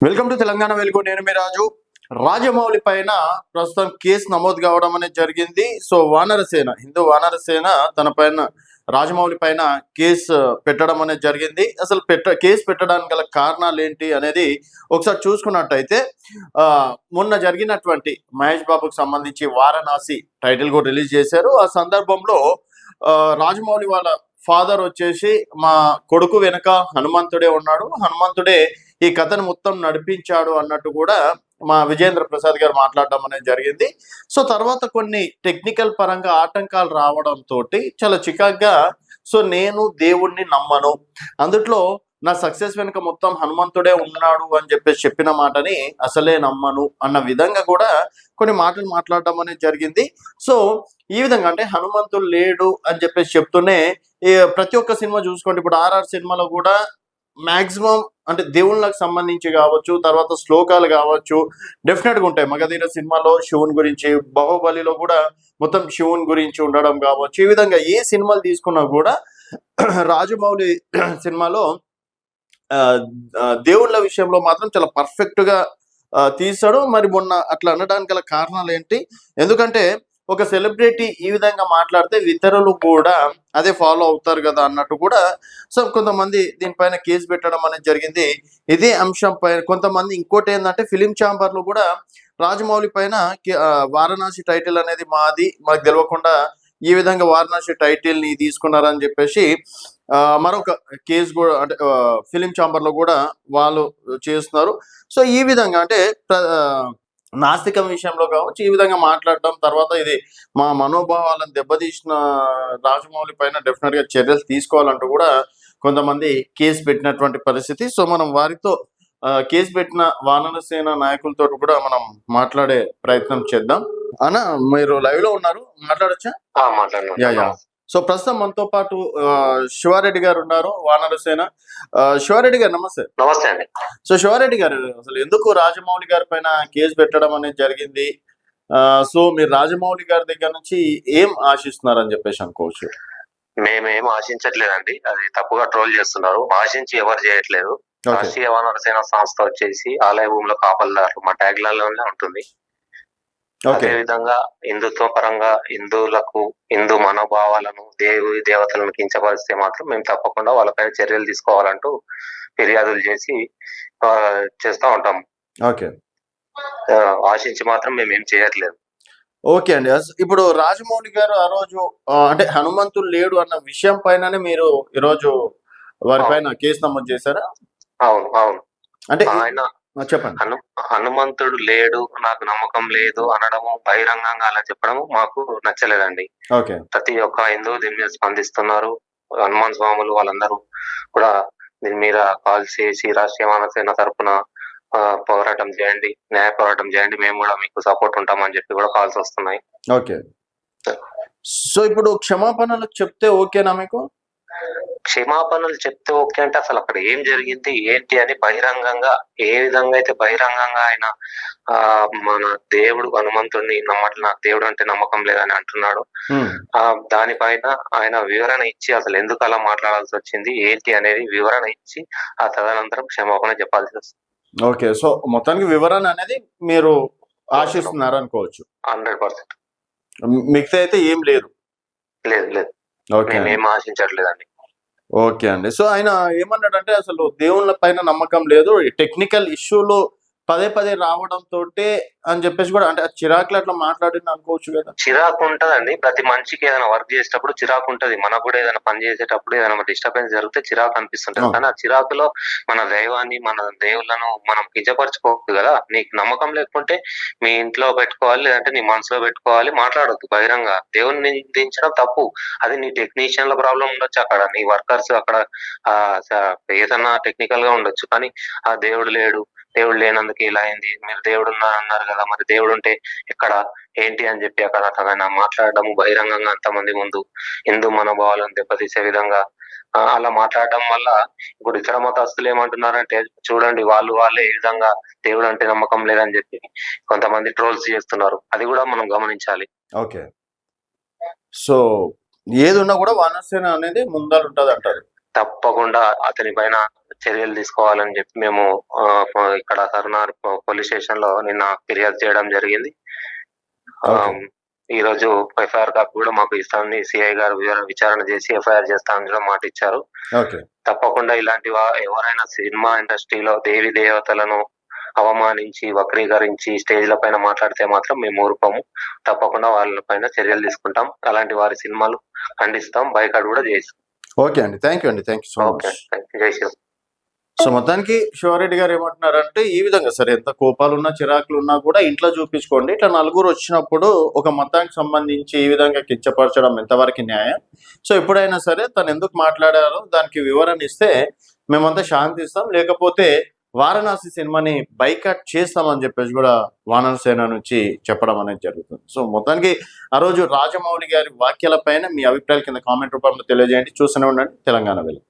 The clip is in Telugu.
వెల్కమ్ టు తెలంగాణ వెలుగు. నేను మీ రాజు. రాజమౌళి పైన ప్రస్తుతం కేసు నమోదు కావడం అనేది జరిగింది. సో వానరసేన, హిందూ వానరసేన తన పైన రాజమౌళి పైన కేసు పెట్టడం అనేది జరిగింది. అసలు కేసు పెట్టడానికి గల కారణాలు ఏంటి అనేది ఒకసారి చూసుకున్నట్టయితే మొన్న జరిగినటువంటి మహేష్ బాబుకు సంబంధించి వారణాసి టైటిల్ కూడా రిలీజ్ చేశారు. ఆ సందర్భంలో రాజమౌళి వాళ్ళ ఫాదర్ వచ్చేసి మా కొడుకు వెనుక హనుమంతుడే ఉన్నాడు, హనుమంతుడే ఈ కథను మొత్తం నడిపించాడు అన్నట్టు కూడా మా విజేంద్ర ప్రసాద్ గారు మాట్లాడడం అనేది జరిగింది. సో తర్వాత కొన్ని టెక్నికల్ పరంగా ఆటంకాలు రావడంతో చాలా చికాగ్గా సో నేను దేవుణ్ణి నమ్మను, అందుట్లో నా సక్సెస్ వెనుక మొత్తం హనుమంతుడే ఉన్నాడు అని చెప్పేసి చెప్పిన మాటని అసలే నమ్మను అన్న విధంగా కూడా కొన్ని మాటలు మాట్లాడడం అనేది జరిగింది. సో ఈ విధంగా అంటే హనుమంతుడు లేడు అని చెప్పేసి చెప్తూనే ప్రతి ఒక్క సినిమా చూసుకోండి, ఇప్పుడు ఆర్ఆర్ సినిమాలో కూడా మాక్సిమం అంటే దేవుళ్ళకి సంబంధించి కావచ్చు, తర్వాత శ్లోకాలు కావచ్చు, డెఫినెట్గా ఉంటాయి. మగధీర సినిమాలో శివుని గురించి, బాహుబలిలో కూడా మొత్తం శివుని గురించి ఉండడం కావచ్చు. ఈ విధంగా ఏ సినిమాలు తీసుకున్నా కూడా రాజమౌళి సినిమాలో దేవుళ్ళ విషయంలో మాత్రం చాలా పర్ఫెక్ట్ గా తీసాడు. మరి మొన్న అట్లా అనడానికి గల కారణాలు ఏంటి? ఎందుకంటే ఒక సెలబ్రిటీ ఈ విధంగా మాట్లాడితే ఇతరులు కూడా అదే ఫాలో అవుతారు కదా అన్నట్టు కూడా సో కొంతమంది దీనిపైన కేసు పెట్టడం అనేది జరిగింది. ఇదే అంశం పైన కొంతమంది ఇంకోటి ఏంటంటే ఫిలిం ఛాంబర్లు కూడా రాజమౌళి పైన వారణాసి టైటిల్ అనేది మాది, మాకు తెలియకుండా ఈ విధంగా వారణాసి టైటిల్ ని తీసుకున్నారని చెప్పేసి మరొక కేసు కూడా అంటే ఫిలిం ఛాంబర్ లో కూడా వాళ్ళు చేస్తున్నారు. సో ఈ విధంగా అంటే నాస్తికం విషయంలో కావచ్చు ఈ విధంగా మాట్లాడడం, తర్వాత ఇది మా మనోభావాలను దెబ్బతీసిన రాజమౌళి పైన డెఫినెట్ గా చర్యలు తీసుకోవాలంటూ కూడా కొంతమంది కేసు పెట్టినటువంటి పరిస్థితి. సో మనం వారితో కేసు పెట్టిన వానరసేన నాయకులతో కూడా మనం మాట్లాడే ప్రయత్నం చేద్దాం. అన్న మీరు లైవ్ లో ఉన్నారు, మాట్లాడచ్చా? మాట్లాడను. సో ప్రస్తుతం మనతో పాటు శివారెడ్డి గారు ఉన్నారు, వానరసేన. శివారెడ్డి గారు నమస్తే. నమస్తే అండి. సో శివారెడ్డి గారు, అసలు ఎందుకు రాజమౌళి గారి పైన కేసు పెట్టడం అనేది జరిగింది? సో మీరు రాజమౌళి గారి దగ్గర నుంచి ఏం ఆశిస్తున్నారని చెప్పేసి అనుకోవచ్చు? మేమేం ఆశించట్లేదండి, అది తప్పుగా ట్రోల్ చేస్తున్నారు. ఆశించి ఎవరు చేయట్లేదు. రాష్ట్రీయ వానరసేన సంస్థ వచ్చేసి ఆలయ భూముల కాపల్దారు మా ట్యాగ్ లోనే ఉంటుంది. అదే విధంగా హిందుత్వ పరంగా హిందువులకు హిందూ మనోభావాలను దేవతలను కించపరిస్తే మాత్రం మేము తప్పకుండా వాళ్ళపైన చర్యలు తీసుకోవాలంటూ ఫిర్యాదులు చేసి చేస్తూ ఉంటాం. ఓకే, ఆశించి మాత్రం మేమేం చేయట్లేదు. ఓకే అండి. ఇప్పుడు రాజమౌళి గారు ఆ రోజు అంటే హనుమంతుడు లేడు అన్న విషయం పైననే మీరు ఈరోజు వారి పైన కేసు నమోదు చేశారా? అవును అవును. అంటే ఆయన చెప్పండి. హనుమంతుడు లేడు, నాకు నమ్మకం లేదు అనడము, బహిరంగంగా అలా చెప్పడము మాకు నచ్చలేదండి. ప్రతి ఒక్క హిందువు దీని మీద స్పందిస్తున్నారు. హనుమాన్ స్వాములు వాళ్ళందరూ కూడా దీని మీద కాల్ చేసి రాష్ట్రీయ వానరసేన తరఫున పోరాటం చేయండి, న్యాయ పోరాటం చేయండి, మేము కూడా మీకు సపోర్ట్ ఉంటామని చెప్పి కూడా కాల్స్ వస్తున్నాయి. ఓకే, సో ఇప్పుడు క్షమాపణలు చెప్తే ఓకేనా మీకు? క్షమాపణలు చెప్తే ఓకే అంటే అసలు అక్కడ ఏం జరిగింది ఏంటి అని బహిరంగంగా, ఏ విధంగా అయితే బహిరంగంగా ఆయన మన దేవుడు హనుమంతుడిని నాకు దేవుడు అంటే నమ్మకం లేదని అంటున్నాడు, దానిపైన ఆయన వివరణ ఇచ్చి అసలు ఎందుకు అలా మాట్లాడాల్సి వచ్చింది ఏంటి అనేది వివరణ ఇచ్చి ఆ తదనంతరం క్షమాపణ చెప్పాల్సి వస్తుంది. ఓకే, సో మొత్తానికి వివరణ అనేది మీరు ఆశిస్తున్నారు అనుకోవచ్చు. 100%. మిగతా అయితే ఏం లేదు. లేదు లేదు, మేమేం ఆశించట్లేదండి. ఓకే అండి. సో ఆయన ఏమన్నాడంటే అసలు దేవుళ్ళ పైన నమ్మకం లేదు, టెక్నికల్ ఇష్యూలు పదే పదే రావడంతో అని చెప్పేసి కూడా అంటే చిరాకులు అట్లా మాట్లాడింది అనుకోవచ్చు కదా? చిరాకు ఉంటదండి, ప్రతి మనిషికి ఏదైనా వర్క్ చేసేటప్పుడు చిరాకు ఉంటది. మనకు కూడా ఏదైనా పని చేసేటప్పుడు ఏదైనా డిస్టర్బెన్స్ జరిగితే చిరాకు అనిపిస్తుంటది. కానీ ఆ చిరాకులో మన దైవాన్ని మన దేవుళ్ళను మనం కించపరచుకోవద్దు కదా. నీకు నమ్మకం లేకుంటే మీ ఇంట్లో పెట్టుకోవాలి, లేదంటే నీ మనసులో పెట్టుకోవాలి, మాట్లాడొద్దు బహిరంగ. దేవుని నిందించడం తప్పు. అది నీ టెక్నీషియన్ల ప్రాబ్లం ఉండొచ్చు, అక్కడ నీ వర్కర్స్ అక్కడ ఏదన్నా టెక్నికల్ గా ఉండొచ్చు, కానీ ఆ దేవుడు లేడు, దేవుడు లేనందుకు ఇలా అయింది, మీరు దేవుడు అన్నారు కదా, మరి దేవుడు ఉంటే ఎక్కడ ఏంటి అని చెప్పి అక్కడ తన మాట్లాడడం బహిరంగంగా అంతమంది ముందు హిందూ మనోభావాలను దెబ్బతీసే విధంగా అలా మాట్లాడడం వల్ల ఇప్పుడు ఇతర మతస్థులు ఏమంటున్నారంటే చూడండి వాళ్ళే ఈ విధంగా దేవుడు అంటే నమ్మకం లేదని చెప్పి కొంతమంది ట్రోల్స్ చేస్తున్నారు. అది కూడా మనం గమనించాలి. ఓకే, సో ఏది ఉన్నా కూడా వానరసేన అనేది ముందర ఉంటది అంటారు. తప్పకుండా అతని పైన చర్యలు తీసుకోవాలని చెప్పి మేము ఇక్కడ సరునార్ పోలీస్ స్టేషన్ లో నిన్న ఫిర్యాదు చేయడం జరిగింది. ఓకే. ఈ రోజు ఎఫ్ఐఆర్ కాపీ కూడా మాకు ఇస్తామని సిఐ గారు విచారణ చేసి ఎఫ్ఐఆర్ చేస్తామని కూడా మాట ఇచ్చారు. ఓకే. తప్పకుండా ఇలాంటి ఎవరైనా సినిమా ఇండస్ట్రీలో దేవి దేవతలను అవమానించి వక్రీకరించి స్టేజ్ల పైన మాట్లాడితే మాత్రం మేము ఊరుకోము. తప్పకుండా వాళ్ళ పైన చర్యలు తీసుకుంటాం. అలాంటి వారి సినిమాలు ఖండిస్తాం, బైకాట్ కూడా చేస్తాం. ఓకే అండి, థ్యాంక్ యూ అండి, thank you so okay, much. జై శ్రీరామ్. సో మొత్తానికి శివారెడ్డి గారు ఏమంటున్నారంటే ఈ విధంగా సరే ఎంత కోపాలు ఉన్నా చిరాకులు ఉన్నా కూడా ఇంట్లో చూపించుకోండి. ఇట్లా నలుగురు వచ్చినప్పుడు ఒక మతానికి సంబంధించి ఈ విధంగా కించపరచడం ఎంతవరకు న్యాయం? సో ఎప్పుడైనా సరే తను ఎందుకు మాట్లాడారో దానికి వివరణ ఇస్తే మేమంతా శాంతిస్తాం, లేకపోతే వారణాసి సినిమాని బైకాట్ చేస్తామని చెప్పేసి కూడా వానరసేన నుంచి చెప్పడం అనేది జరుగుతుంది. సో మొత్తానికి ఆ రోజు రాజమౌళి గారి వ్యాఖ్యల పైన మీ అభిప్రాయాల కింద కామెంట్ రూపంలో తెలియజేయండి. చూస్తూనే ఉండండి తెలంగాణ వెలుగు.